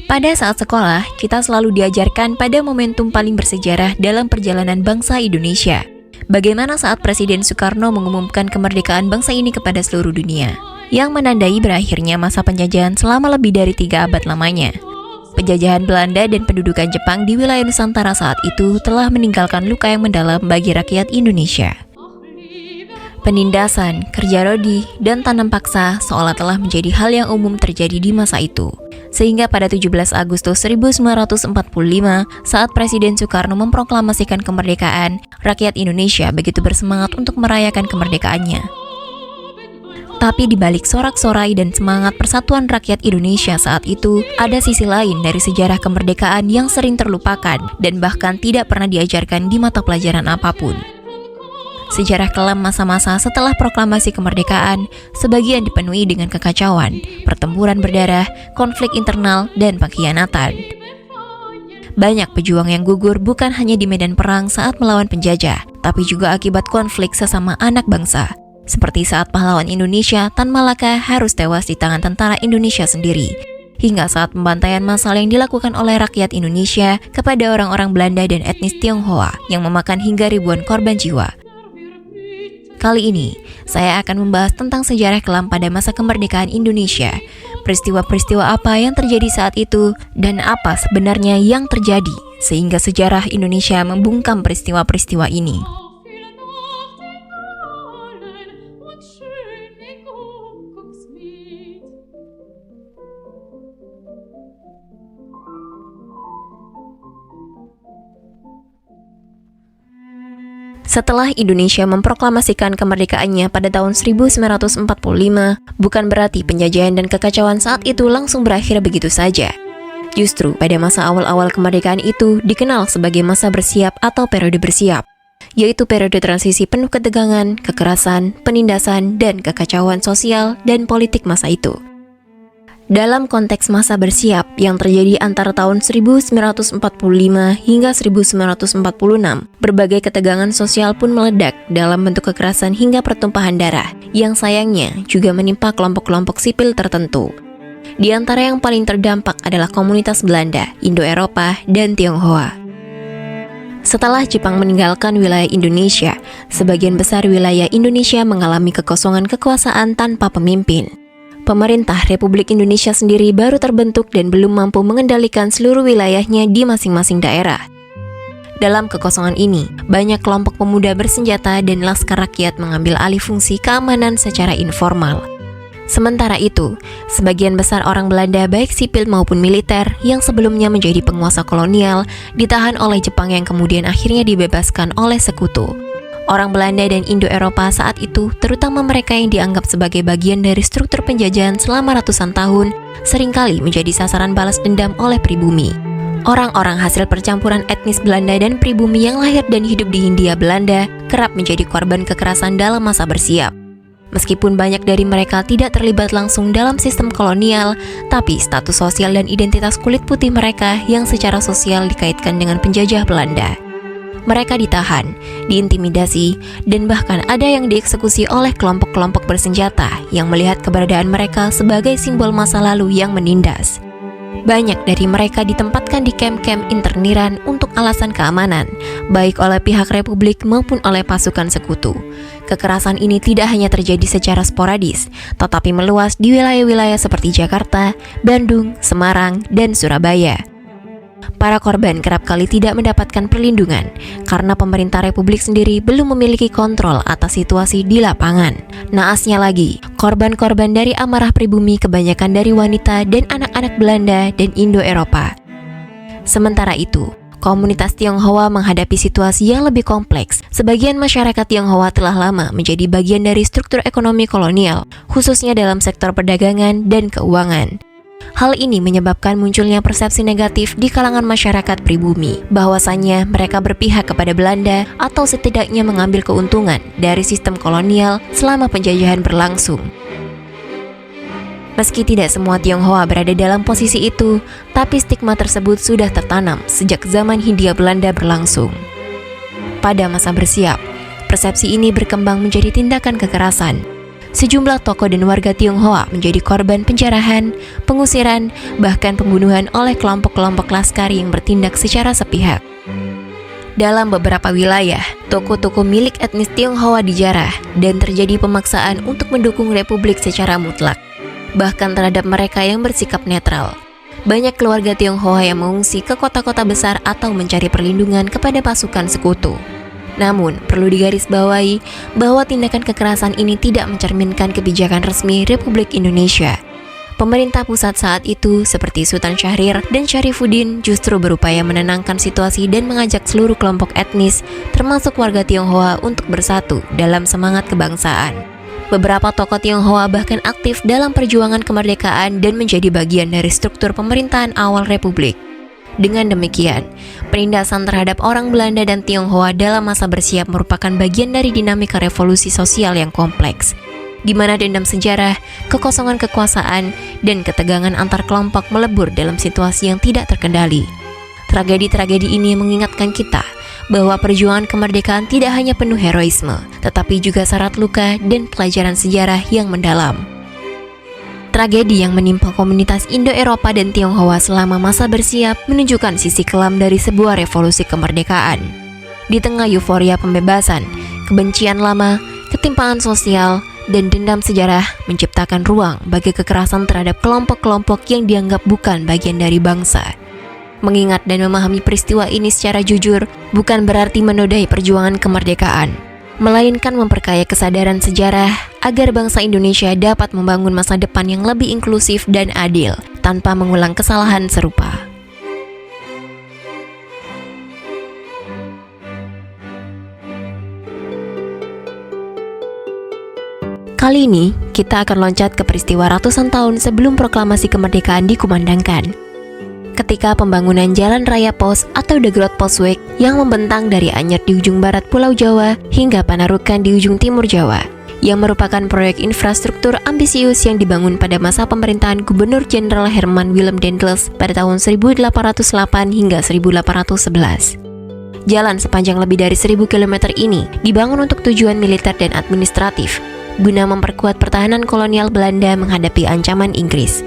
Pada saat sekolah, kita selalu diajarkan pada momentum paling bersejarah dalam perjalanan bangsa Indonesia. Bagaimana saat Presiden Soekarno mengumumkan kemerdekaan bangsa ini kepada seluruh dunia, yang menandai berakhirnya masa penjajahan selama lebih dari 3 abad lamanya. Penjajahan Belanda dan pendudukan Jepang di wilayah Nusantara saat itu telah meninggalkan luka yang mendalam bagi rakyat Indonesia. Penindasan, kerja rodi, dan tanam paksa seolah telah menjadi hal yang umum terjadi di masa itu. Sehingga pada 17 Agustus 1945, saat Presiden Soekarno memproklamasikan kemerdekaan, rakyat Indonesia begitu bersemangat untuk merayakan kemerdekaannya. Tapi di balik sorak-sorai dan semangat persatuan rakyat Indonesia saat itu, ada sisi lain dari sejarah kemerdekaan yang sering terlupakan dan bahkan tidak pernah diajarkan di mata pelajaran apapun. Sejarah kelam masa-masa setelah proklamasi kemerdekaan sebagian dipenuhi dengan kekacauan, pertempuran berdarah, konflik internal, dan pengkhianatan. Banyak pejuang yang gugur bukan hanya di medan perang saat melawan penjajah, tapi juga akibat konflik sesama anak bangsa. Seperti saat pahlawan Indonesia Tan Malaka harus tewas di tangan tentara Indonesia sendiri, hingga saat pembantaian massal yang dilakukan oleh rakyat Indonesia kepada orang-orang Belanda dan etnis Tionghoa yang memakan hingga ribuan korban jiwa. Kali ini, saya akan membahas tentang sejarah kelam pada masa kemerdekaan Indonesia, peristiwa-peristiwa apa yang terjadi saat itu, dan apa sebenarnya yang terjadi, sehingga sejarah Indonesia membungkam peristiwa-peristiwa ini. Setelah Indonesia memproklamasikan kemerdekaannya pada tahun 1945, bukan berarti penjajahan dan kekacauan saat itu langsung berakhir begitu saja. Justru pada masa awal-awal kemerdekaan itu dikenal sebagai masa bersiap atau periode bersiap, yaitu periode transisi penuh ketegangan, kekerasan, penindasan, dan kekacauan sosial dan politik masa itu. Dalam konteks masa bersiap yang terjadi antara tahun 1945 hingga 1946, berbagai ketegangan sosial pun meledak dalam bentuk kekerasan hingga pertumpahan darah, yang sayangnya juga menimpa kelompok-kelompok sipil tertentu. Di antara yang paling terdampak adalah komunitas Belanda, Indo-Eropa, dan Tionghoa. Setelah Jepang meninggalkan wilayah Indonesia, sebagian besar wilayah Indonesia mengalami kekosongan kekuasaan tanpa pemimpin. Pemerintah Republik Indonesia sendiri baru terbentuk dan belum mampu mengendalikan seluruh wilayahnya di masing-masing daerah. Dalam kekosongan ini, banyak kelompok pemuda bersenjata dan laskar rakyat mengambil alih fungsi keamanan secara informal. Sementara itu, sebagian besar orang Belanda baik sipil maupun militer yang sebelumnya menjadi penguasa kolonial ditahan oleh Jepang yang kemudian akhirnya dibebaskan oleh sekutu. Orang Belanda dan Indo-Eropa saat itu, terutama mereka yang dianggap sebagai bagian dari struktur penjajahan selama ratusan tahun, seringkali menjadi sasaran balas dendam oleh pribumi. Orang-orang hasil percampuran etnis Belanda dan pribumi yang lahir dan hidup di Hindia Belanda kerap menjadi korban kekerasan dalam masa bersiap. Meskipun banyak dari mereka tidak terlibat langsung dalam sistem kolonial, tapi status sosial dan identitas kulit putih mereka yang secara sosial dikaitkan dengan penjajah Belanda. Mereka ditahan, diintimidasi, dan bahkan ada yang dieksekusi oleh kelompok-kelompok bersenjata yang melihat keberadaan mereka sebagai simbol masa lalu yang menindas. Banyak dari mereka ditempatkan di kamp-kamp interniran untuk alasan keamanan, baik oleh pihak Republik maupun oleh pasukan sekutu. Kekerasan ini tidak hanya terjadi secara sporadis, tetapi meluas di wilayah-wilayah seperti Jakarta, Bandung, Semarang, dan Surabaya. Para korban kerap kali tidak mendapatkan perlindungan karena pemerintah Republik sendiri belum memiliki kontrol atas situasi di lapangan. Naasnya lagi, korban-korban dari amarah pribumi kebanyakan dari wanita dan anak-anak Belanda dan Indo-Eropa. Sementara itu, komunitas Tionghoa menghadapi situasi yang lebih kompleks. Sebagian masyarakat Tionghoa telah lama menjadi bagian dari struktur ekonomi kolonial, khususnya dalam sektor perdagangan dan keuangan. Hal ini menyebabkan munculnya persepsi negatif di kalangan masyarakat pribumi, bahwasannya mereka berpihak kepada Belanda atau setidaknya mengambil keuntungan dari sistem kolonial selama penjajahan berlangsung. Meski tidak semua Tionghoa berada dalam posisi itu, tapi stigma tersebut sudah tertanam sejak zaman Hindia Belanda berlangsung. Pada masa bersiap, persepsi ini berkembang menjadi tindakan kekerasan. sejumlah tokoh dan warga Tionghoa menjadi korban penjarahan, pengusiran, bahkan pembunuhan oleh kelompok-kelompok laskar yang bertindak secara sepihak. Dalam beberapa wilayah, toko-toko milik etnis Tionghoa dijarah dan terjadi pemaksaan untuk mendukung republik secara mutlak, bahkan terhadap mereka yang bersikap netral. Banyak keluarga Tionghoa yang mengungsi ke kota-kota besar atau mencari perlindungan kepada pasukan sekutu. Namun, perlu digarisbawahi bahwa tindakan kekerasan ini tidak mencerminkan kebijakan resmi Republik Indonesia. Pemerintah pusat saat itu, seperti Sultan Syahrir dan Syarifuddin, justru berupaya menenangkan situasi dan mengajak seluruh kelompok etnis, termasuk warga Tionghoa, untuk bersatu dalam semangat kebangsaan. Beberapa tokoh Tionghoa bahkan aktif dalam perjuangan kemerdekaan dan menjadi bagian dari struktur pemerintahan awal Republik. Dengan demikian, penindasan terhadap orang Belanda dan Tionghoa dalam masa bersiap merupakan bagian dari dinamika revolusi sosial yang kompleks, di mana dendam sejarah, kekosongan kekuasaan, dan ketegangan antar kelompok melebur dalam situasi yang tidak terkendali. Tragedi-tragedi ini mengingatkan kita bahwa perjuangan kemerdekaan tidak hanya penuh heroisme, tetapi juga syarat luka dan pelajaran sejarah yang mendalam. Tragedi yang menimpa komunitas Indo-Eropa dan Tionghoa selama masa bersiap menunjukkan sisi kelam dari sebuah revolusi kemerdekaan. Di tengah euforia pembebasan, kebencian lama, ketimpangan sosial, dan dendam sejarah menciptakan ruang bagi kekerasan terhadap kelompok-kelompok yang dianggap bukan bagian dari bangsa. Mengingat dan memahami peristiwa ini secara jujur bukan berarti menodai perjuangan kemerdekaan, melainkan memperkaya kesadaran sejarah agar bangsa Indonesia dapat membangun masa depan yang lebih inklusif dan adil tanpa mengulang kesalahan serupa. Kali ini, kita akan loncat ke peristiwa ratusan tahun sebelum proklamasi kemerdekaan dikumandangkan. Ketika pembangunan Jalan Raya Pos atau The Groot Postweg yang membentang dari Anyer di ujung barat Pulau Jawa hingga Panarukan di ujung timur Jawa, yang merupakan proyek infrastruktur ambisius yang dibangun pada masa pemerintahan Gubernur Jenderal Herman Willem Daendels pada tahun 1808 hingga 1811. Jalan sepanjang lebih dari 1.000 km ini dibangun untuk tujuan militer dan administratif, guna memperkuat pertahanan kolonial Belanda menghadapi ancaman Inggris.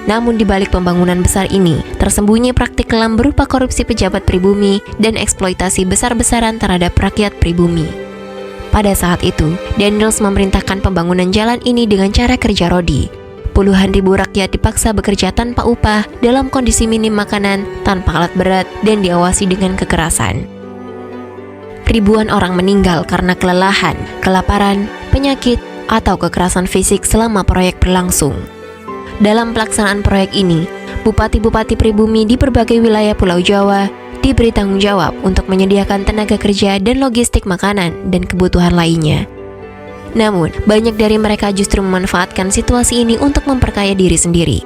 Namun di balik pembangunan besar ini, tersembunyi praktik kelam berupa korupsi pejabat pribumi dan eksploitasi besar-besaran terhadap rakyat pribumi. Pada saat itu, Daendels memerintahkan pembangunan jalan ini dengan cara kerja rodi. Puluhan ribu rakyat dipaksa bekerja tanpa upah dalam kondisi minim makanan, tanpa alat berat, dan diawasi dengan kekerasan. Ribuan orang meninggal karena kelelahan, kelaparan, penyakit, atau kekerasan fisik selama proyek berlangsung. Dalam pelaksanaan proyek ini, bupati-bupati pribumi di berbagai wilayah Pulau Jawa diberi tanggung jawab untuk menyediakan tenaga kerja dan logistik makanan dan kebutuhan lainnya. Namun, banyak dari mereka justru memanfaatkan situasi ini untuk memperkaya diri sendiri.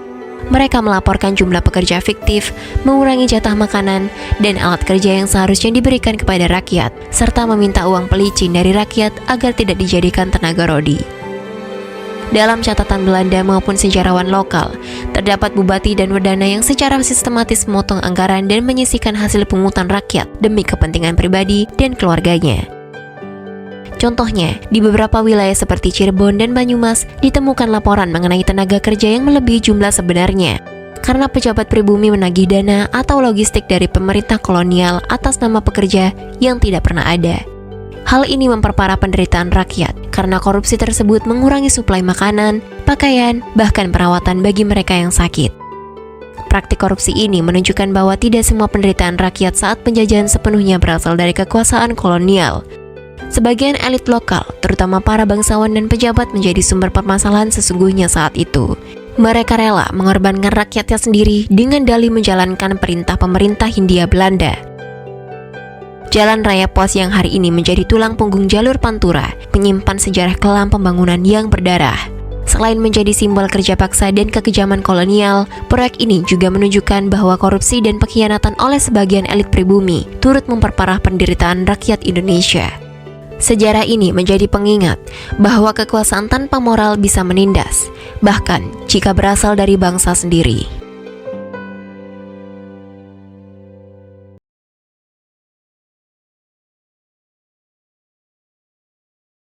Mereka melaporkan jumlah pekerja fiktif, mengurangi jatah makanan, dan alat kerja yang seharusnya diberikan kepada rakyat, serta meminta uang pelicin dari rakyat agar tidak dijadikan tenaga rodi. Dalam catatan Belanda maupun sejarawan lokal, terdapat bupati dan wedana yang secara sistematis memotong anggaran dan menyisihkan hasil pungutan rakyat demi kepentingan pribadi dan keluarganya. Contohnya, di beberapa wilayah seperti Cirebon dan Banyumas ditemukan laporan mengenai tenaga kerja yang melebihi jumlah sebenarnya, karena pejabat pribumi menagih dana atau logistik dari pemerintah kolonial atas nama pekerja yang tidak pernah ada. Hal ini memperparah penderitaan rakyat karena korupsi tersebut mengurangi suplai makanan, pakaian, bahkan perawatan bagi mereka yang sakit. Praktik korupsi ini menunjukkan bahwa tidak semua penderitaan rakyat saat penjajahan sepenuhnya berasal dari kekuasaan kolonial. Sebagian elit lokal, terutama para bangsawan dan pejabat, menjadi sumber permasalahan sesungguhnya saat itu. Mereka rela mengorbankan rakyatnya sendiri dengan dalih menjalankan perintah pemerintah Hindia Belanda. Jalan Raya Pos yang hari ini menjadi tulang punggung jalur Pantura menyimpan sejarah kelam pembangunan yang berdarah. Selain menjadi simbol kerja paksa dan kekejaman kolonial, proyek ini juga menunjukkan bahwa korupsi dan pengkhianatan oleh sebagian elit pribumi turut memperparah penderitaan rakyat Indonesia. Sejarah ini menjadi pengingat bahwa kekuasaan tanpa moral bisa menindas, bahkan jika berasal dari bangsa sendiri.